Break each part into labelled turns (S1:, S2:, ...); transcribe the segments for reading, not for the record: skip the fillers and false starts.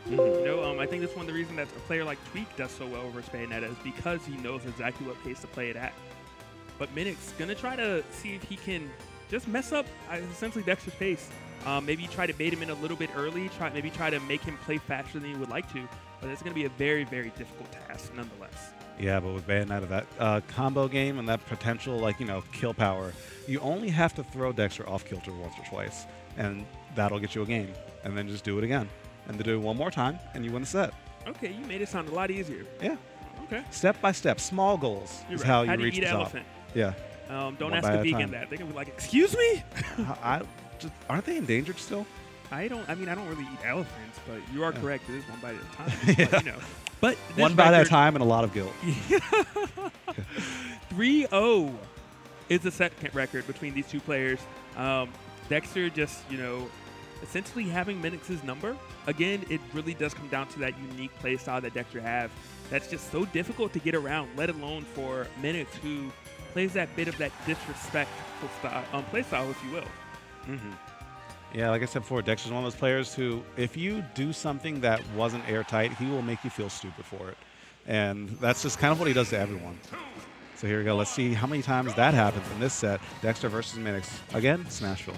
S1: You know, I think that's one of the reasons that a player like Tweak does so well versus Bayonetta is because he knows exactly what pace to play it at. But Minix gonna try to see if he can just mess up essentially Dexter's pace. Maybe try to bait him in a little bit early. Maybe try to make him play faster than he would like to. But it's gonna be a very, very difficult task nonetheless.
S2: Yeah, but with Bayonetta, that combo game and that potential, like, kill power, you only have to throw Dexter off kilter once or twice, and that'll get you a game. And then just do it again. And to do it one more time, and you win the set.
S1: Okay, you made it sound a lot easier.
S2: Yeah.
S1: Okay.
S2: Step by step, small goals is
S1: right.
S2: how you
S1: do
S2: reach
S1: eat
S2: the top.
S1: elephant?
S2: Yeah.
S1: Don't
S2: One
S1: ask
S2: bite
S1: a
S2: at a
S1: vegan
S2: time.
S1: that. They're gonna be like, "Excuse me."
S2: Aren't they endangered still?
S1: I don't really eat elephants, but you are correct. It is one bite at a time.
S2: Yeah.
S1: But, But this
S2: one bite at a
S1: record-
S2: time and a lot of guilt.
S1: 3-0 is the set record between these two players. Dexter just, essentially having Minix's number. Again, it really does come down to that unique play style that Dexter have. That's just so difficult to get around, let alone for Minix, who plays that bit of that disrespectful style, play style, if you will.
S2: Yeah, like I said before, Dexter's one of those players who, if you do something that wasn't airtight, he will make you feel stupid for it. And that's just kind of what he does to everyone. So here we go. Let's see how many times that happens in this set. Dexter versus Minix. Again, Smashville.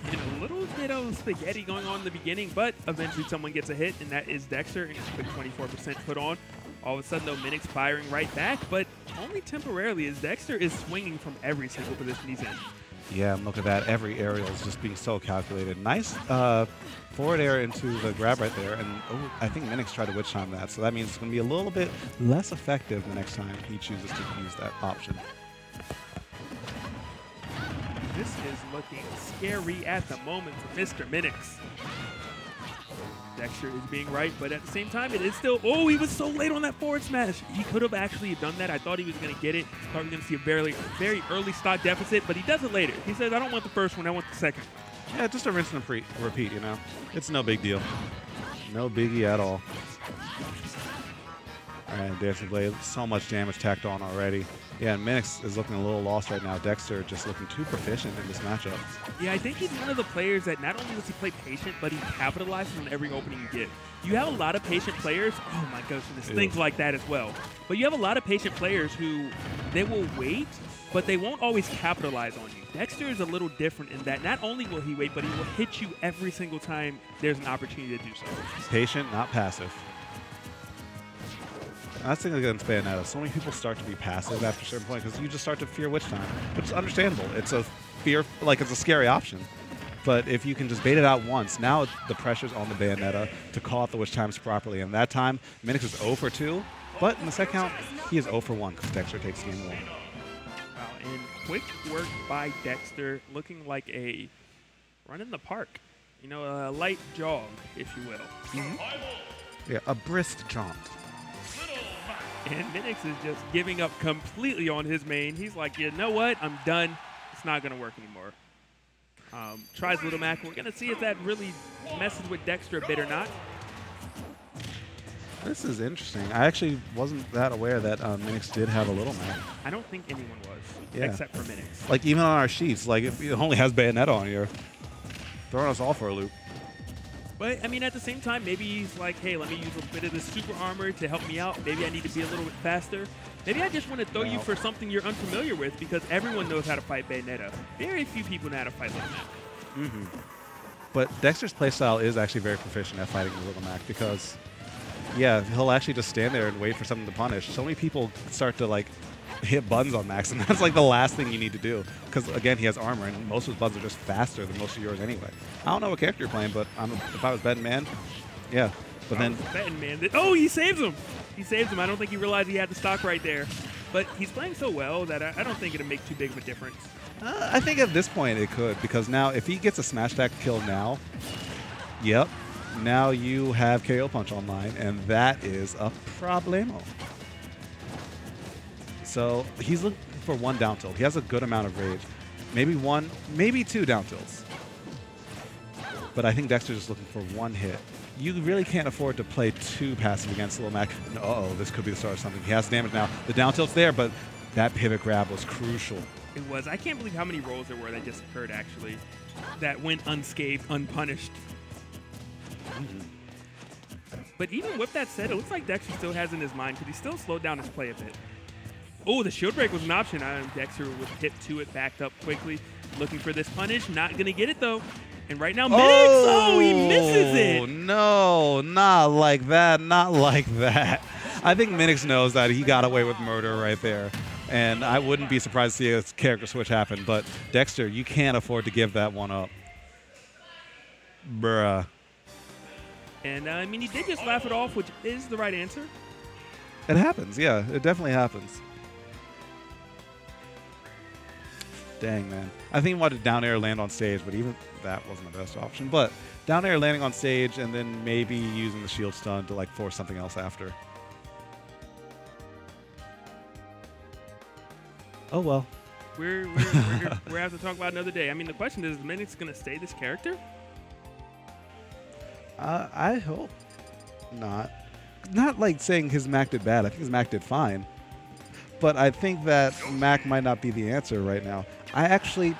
S1: And a little bit of spaghetti going on in the beginning, but eventually someone gets a hit, and that is Dexter, and it's a quick 24% put on. All of a sudden, though, Minix firing right back, but only temporarily, as Dexter is swinging from every single position he's in.
S2: Yeah, and look at that. Every aerial is just being so calculated. Nice forward air into the grab right there, and I think Minix tried to witch time that, so that means it's going to be a little bit less effective the next time he chooses to use that option.
S1: This is looking scary at the moment for Mr. Minix. Dexter is being right, but at the same time, it is still... Oh, he was so late on that forward smash. He could have actually done that. I thought he was going to get it. Thought we were going to see a very, very early stock deficit, but he does it later. He says, I don't want the first one, I want the second.
S2: Yeah, just a rinse and repeat, It's no big deal. No biggie at all. All right, Dancing Blade, so much damage tacked on already. Yeah, and Minix is looking a little lost right now. Dexter just looking too proficient in this matchup.
S1: Yeah, I think he's one of the players that not only does he play patient, but he capitalizes on every opening you get. You have a lot of patient players. Oh my goodness, things like that as well. But you have a lot of patient players who they will wait, but they won't always capitalize on you. Dexter is a little different in that not only will he wait, but he will hit you every single time there's an opportunity to do so.
S2: Patient, not passive. That's the thing against Bayonetta. So many people start to be passive after a certain point because you just start to fear witch time, which is understandable. It's a fear, like it's a scary option. But if you can just bait it out once, now the pressure's on the Bayonetta to call out the witch times properly. And that time, Minix is 0 for 2, but in the second count, he is 0 for 1 because Dexter takes game 1.
S1: Wow, and quick work by Dexter, looking like a run in the park. A light jog, if you will.
S2: Yeah, a brisk jaunt.
S1: And Minix is just giving up completely on his main. He's like, you know what? I'm done. It's not going to work anymore. Tries Little Mac. We're going to see if that really messes with Dexter a bit or not.
S2: This is interesting. I actually wasn't that aware that Minix did have a Little Mac.
S1: I don't think anyone was, except for Minix.
S2: Like, even on our sheets, like, if it only has Bayonetta on here, throwing us all for a loop.
S1: But, I mean, at the same time, maybe he's like, hey, let me use a bit of the super armor to help me out. Maybe I need to be a little bit faster. Maybe I just want to throw you for something you're unfamiliar with because everyone knows how to fight Bayonetta. Very few people know how to fight Little Mac.
S2: But Dexter's playstyle is actually very proficient at fighting Little Mac because, yeah, he'll actually just stand there and wait for something to punish. So many people start to, like, hit buttons on Max, and that's like the last thing you need to do because, again, he has armor, and most of his buttons are just faster than most of yours anyway. I don't know what character you're playing, but if I was betting man, yeah. But then
S1: betting man. Oh, he saves him. He saves him. I don't think he realized he had the stock right there. But he's playing so well that I don't think it'll make too big of a difference.
S2: I think at this point it could, because now if he gets a smash attack kill now, now you have KO punch online, and that is a problemo. So he's looking for 1 down tilt. He has a good amount of rage. Maybe 1, maybe 2 down tilts. But I think Dexter's just looking for 1 hit. You really can't afford to play too passive against Little Mac. Uh-oh, this could be the start of something. He has damage now. The down tilt's there, but that pivot grab was crucial.
S1: It was. I can't believe how many rolls there were that just occurred, actually, that went unscathed, unpunished. But even with that said, it looks like Dexter still has in his mind because he still slowed down his play a bit. Oh, the shield break was an option. Dexter was hit to it, backed up quickly, looking for this punish. Not going to get it, though. And right now, Minix, he misses it.
S2: No, not like that, not like that. I think Minix knows that he got away with murder right there. And I wouldn't be surprised to see a character switch happen. But Dexter, you can't afford to give that one up. Bruh.
S1: And, I mean, he did just laugh it off, which is the right answer.
S2: It happens, yeah. It definitely happens. Dang, man. I think he wanted down air land on stage, but even that wasn't the best option. But down air landing on stage and then maybe using the shield stun to like force something else after. Oh, well.
S1: We're have to talk about another day. I mean, the question is Minix going to stay this character?
S2: I hope not. Not like saying his Mac did bad. I think his Mac did fine. But I think that Mac might not be the answer right now. I actually,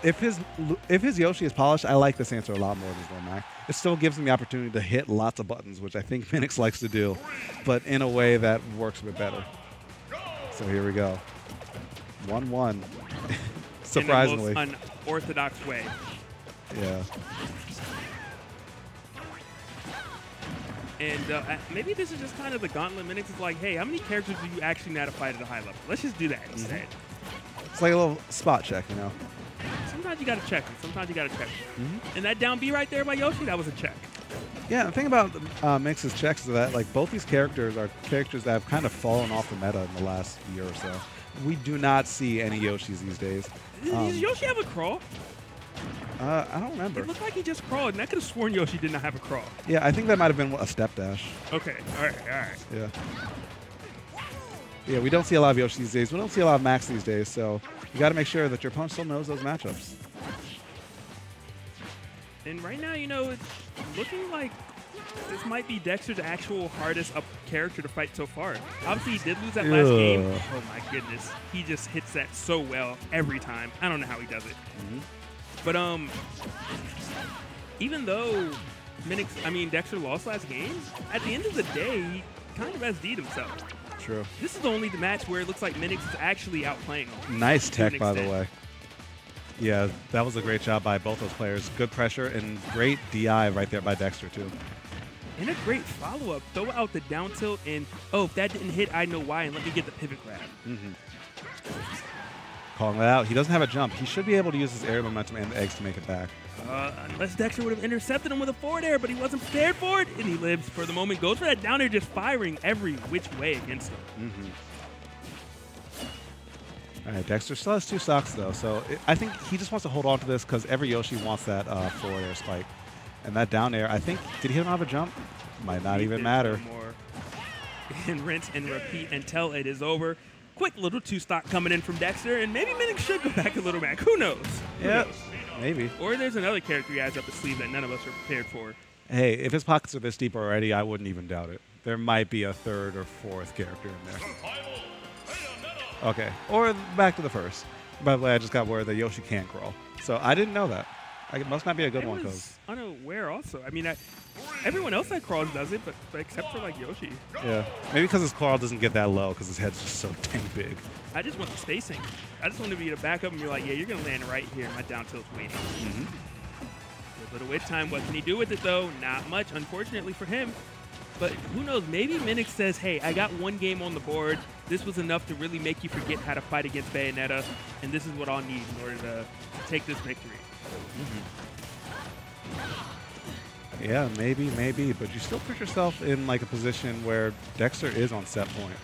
S2: if his Yoshi is polished, I like this answer a lot more than his low Mac. It still gives him the opportunity to hit lots of buttons, which I think Minix likes to do, but in a way that works a bit better. So here we go. 1-1. Surprisingly.
S1: In the most unorthodox way.
S2: Yeah.
S1: And maybe this is just kind of the gauntlet. Minix is like, hey, how many characters do you actually know how to fight at a high level? Let's just do that instead.
S2: It's like a little spot check, you know?
S1: Sometimes you got to check them. Sometimes you got to check them. And that down B right there by Yoshi, that was a check.
S2: Yeah, the thing about Minix's checks is that like both these characters are characters that have kind of fallen off the meta in the last year or so. We do not see any Yoshis these days.
S1: Does Yoshi have a crawl?
S2: I don't remember.
S1: It looked like he just crawled, and I could have sworn Yoshi did not have a crawl.
S2: Yeah, I think that might have been a step dash.
S1: Okay, all right.
S2: Yeah. Yeah, we don't see a lot of Yoshi these days. We don't see a lot of Max these days, so you got to make sure that your opponent still knows those matchups.
S1: And right now, you know, it's looking like this might be Dexter's actual hardest up character to fight so far. Obviously, he did lose that last game. Oh, my goodness. He just hits that so well every time. I don't know how he does it. But even though Dexter lost last game, at the end of the day, he kind of SD'd himself.
S2: True.
S1: This is the only match where it looks like Minix is actually outplaying him.
S2: Nice tech, by the way. Yeah, that was a great job by both those players. Good pressure and great DI right there by Dexter, too.
S1: And a great follow-up. Throw out the down tilt and, oh, if that didn't hit, I know why, and let me get the pivot grab.
S2: Calling that out. He doesn't have a jump. He should be able to use his air momentum and the eggs to make it back.
S1: Unless Dexter would have intercepted him with a forward air, but he wasn't prepared for it, and he lives for the moment. Goes for that down air, just firing every which way against him.
S2: All right, Dexter still has 2 stocks, though, so I think he just wants to hold on to this because every Yoshi wants that forward air spike. And that down air, I think, did he have a jump? Might not even matter.
S1: And rinse and repeat until it is over. Quick little 2-stock coming in from Dexter, and maybe Minix should go back a little back. Who knows?
S2: Yeah, maybe.
S1: Or there's another character he has up his sleeve that none of us are prepared for.
S2: Hey, if his pockets are this deep already, I wouldn't even doubt it. There might be a 3rd or 4th character in there. Okay, or back to the first. By the way, I just got word that Yoshi can't crawl. So I didn't know that. It must not be a good one.
S1: I was unaware also. I mean, everyone else that crawls does it, but except for like Yoshi.
S2: Yeah, maybe because his crawl doesn't get that low because his head's just so dang big.
S1: I just want the spacing. I just want to be to back up and be like, yeah, you're going to land right here. My down tilt's waiting. A little wait time. What can he do with it, though? Not much, unfortunately for him. But who knows? Maybe Minix says, hey, I got 1 game on the board. This was enough to really make you forget how to fight against Bayonetta, and this is what I'll need in order to take this victory.
S2: Yeah, maybe, but you still put yourself in like a position where Dexter is on set point.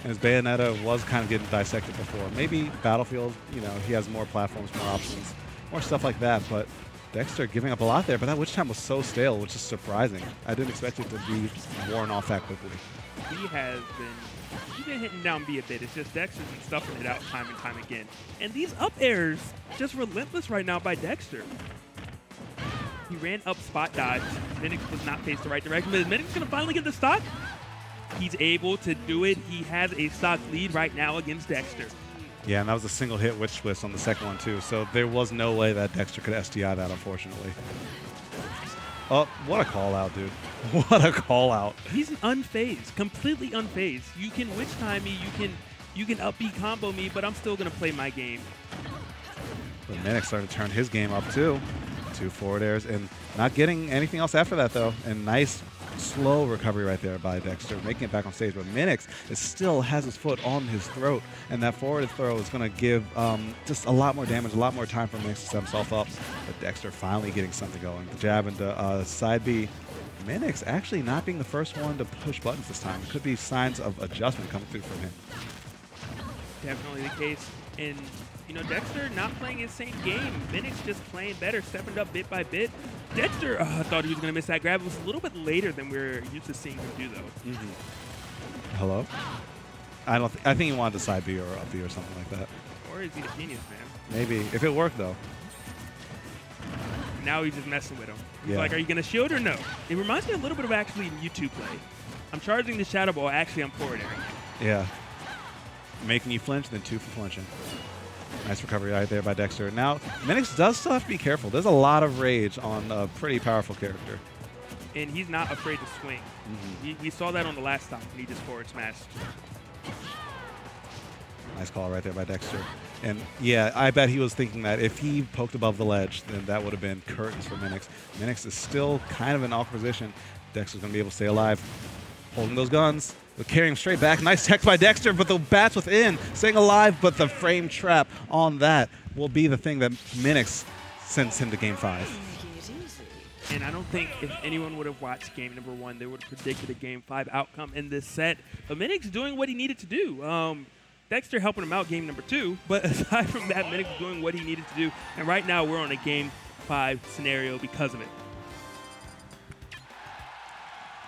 S2: And his Bayonetta was kind of getting dissected before. Maybe Battlefield, you know, he has more platforms, more options, more stuff like that, but Dexter giving up a lot there, but that witch time was so stale, which is surprising. I didn't expect it to be worn off that quickly.
S1: He's been hitting down B a bit. It's just Dexter's been stuffing it out time and time again. And these up airs, just relentless right now by Dexter. He ran up spot dodge. Minix was not faced the right direction, but is Minix going to finally get the stock? He's able to do it. He has a stock lead right now against Dexter.
S2: Yeah, and that was a single hit witch twist on the second one too, so there was no way that Dexter could SDI that, unfortunately. Oh, what a call out, dude. What a call out.
S1: He's unfazed, completely unfazed. You can witch time me, you can up B combo me, but I'm still gonna play my game.
S2: But Minix started to turn his game up too. 2 forward airs and not getting anything else after that though. And nice slow recovery right there by Dexter, making it back on stage. But Minix still has his foot on his throat, and that forward throw is going to give just a lot more damage, a lot more time for Minix to set himself up. But Dexter finally getting something going. The jab into side B. Minix actually not being the first one to push buttons this time. It could be signs of adjustment coming through from him.
S1: Definitely the case. And, you know, Dexter not playing his same game. Minix just playing better, stepping up bit by bit. Dexter, I thought he was going to miss that grab. It was a little bit later than we're used to seeing him do, though.
S2: Hello? I think he wanted to side B or up B or something like that.
S1: Or is he a genius, man?
S2: Maybe. If it worked, though.
S1: Now he's just messing with him. He's
S2: Yeah.
S1: like, are you going to shield or no? It reminds me a little bit of actually YouTube play. I'm charging the Shadow Ball. Actually, I'm forward airing it.
S2: Yeah. Making you flinch, then 2 for flinching. Nice recovery right there by Dexter. Now, Minix does still have to be careful. There's a lot of rage on a pretty powerful character.
S1: And he's not afraid to swing. We saw that on the last stop when he just forward smashed.
S2: Nice call right there by Dexter. And yeah, I bet he was thinking that if he poked above the ledge, then that would have been curtains for Minix. Minix is still kind of in an awkward position. Dexter's going to be able to stay alive. Holding those guns. But carrying him straight back. Nice tech by Dexter, but the bats within. Staying alive, but the frame trap on that will be the thing that Minix sends him to game 5.
S1: And I don't think if anyone would have watched game number 1, they would have predicted a game 5 outcome in this set. But Minix doing what he needed to do. Dexter helping him out game number 2. But aside from that, Minix doing what he needed to do. And right now, we're on a game 5 scenario because of it.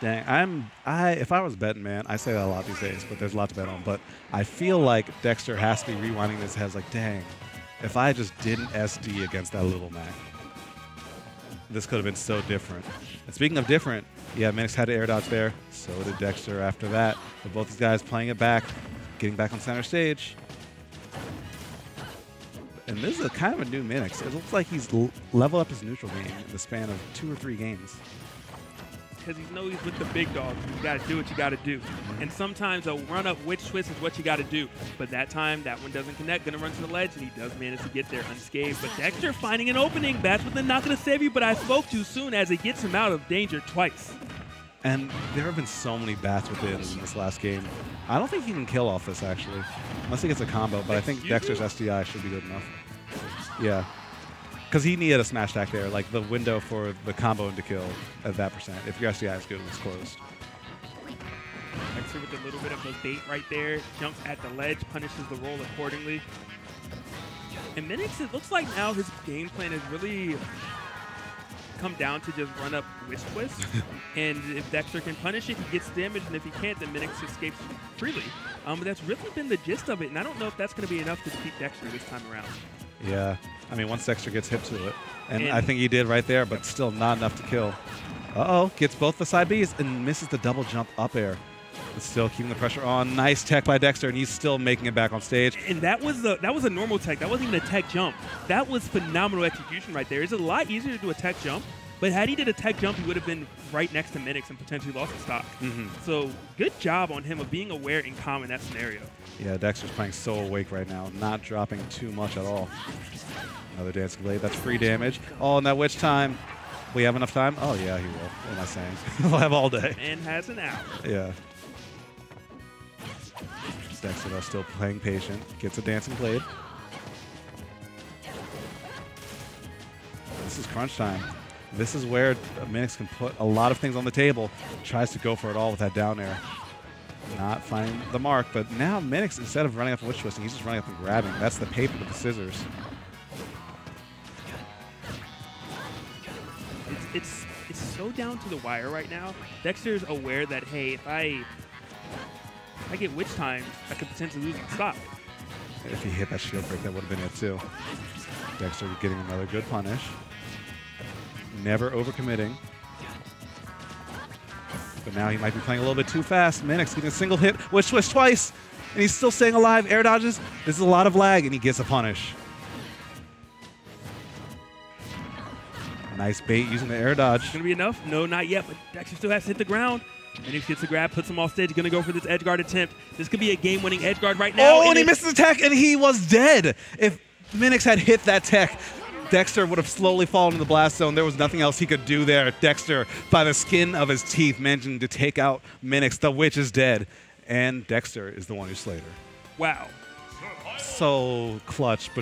S2: Dang, if I was betting, man, I say that a lot these days, but there's a lot to bet on. But I feel like Dexter has to be rewinding his head like, dang, if I just didn't SD against that little Mac, this could have been so different. And speaking of different, yeah, Minix had to air dodge there. So did Dexter after that. But both these guys playing it back, getting back on center stage. And this is a kind of a new Minix. It looks like he's leveled up his neutral game in the span of 2 or 3 games.
S1: Because he knows he's with the big dogs. You got to do what you got to do. And sometimes a run-up witch twist is what you got to do. But that time, that one doesn't connect. Going to run to the ledge, and he does manage to get there unscathed. But Dexter finding an opening. Bats within not going to save you, but I spoke too soon as it gets him out of danger twice.
S2: And there have been so many bats within in this last game. I don't think he can kill off this, actually. Unless he gets a combo, but I think Dexter's SDI should be good enough. Yeah. Because he needed a smash attack there, like the window for the combo into kill at that percent. If your SDI is good, it's closed.
S1: Dexter with a little bit of a bait right there. Jumps at the ledge, punishes the roll accordingly. And Minix, it looks like now his game plan has really come down to just run up wrist twist. And if Dexter can punish it, he gets damaged. And if he can't, then Minix escapes freely. But that's really been the gist of it. And I don't know if that's going to be enough to defeat Dexter this time around.
S2: Yeah. I mean, once Dexter gets hip to it. And I think he did right there, but still not enough to kill. Uh-oh. Gets both the side Bs and misses the double jump up air. But still keeping the pressure on. Nice tech by Dexter, and he's still making it back on stage.
S1: And that was a normal tech. That wasn't even a tech jump. That was phenomenal execution right there. It's a lot easier to do a tech jump, but had he did a tech jump, he would have been right next to Minix and potentially lost the stock. So good job on him of being aware and calm in that scenario.
S2: Yeah, Dexter's playing so awake right now, not dropping too much at all. Another dancing blade. That's free damage. Oh, and that witch time. We have enough time? Oh, yeah, he will. What am I saying? We'll have all day.
S1: And has an hour.
S2: Yeah. Dexter, though, still playing patient. Gets a dancing blade. This is crunch time. This is where Minix can put a lot of things on the table. Tries to go for it all with that down air. Not finding the mark, but now Minix, instead of running up and witch twisting, he's just running up and grabbing. That's the paper with the scissors.
S1: It's so down to the wire right now. Dexter's aware that, hey, if I get witch time, I could potentially lose the stock.
S2: If he hit that shield break, that would have been it too. Dexter getting another good punish. Never overcommitting. But now he might be playing a little bit too fast. Minix getting a single hit, witch twist twice. and he's still staying alive. Air dodges. This is a lot of lag, and he gets a punish. Nice bait using the air dodge.
S1: It's going to be enough? No, not yet, but Dexter still has to hit the ground. Minix gets the grab, puts him off stage. Going to go for this edge guard attempt. This could be a game-winning edge guard right now.
S2: Oh, and he missed the tech, and he was dead. If Minix had hit that tech, Dexter would have slowly fallen in the blast zone. There was nothing else he could do there. Dexter, by the skin of his teeth, managing to take out Minix. The witch is dead, and Dexter is the one who slayed her.
S1: Wow.
S2: So clutch, but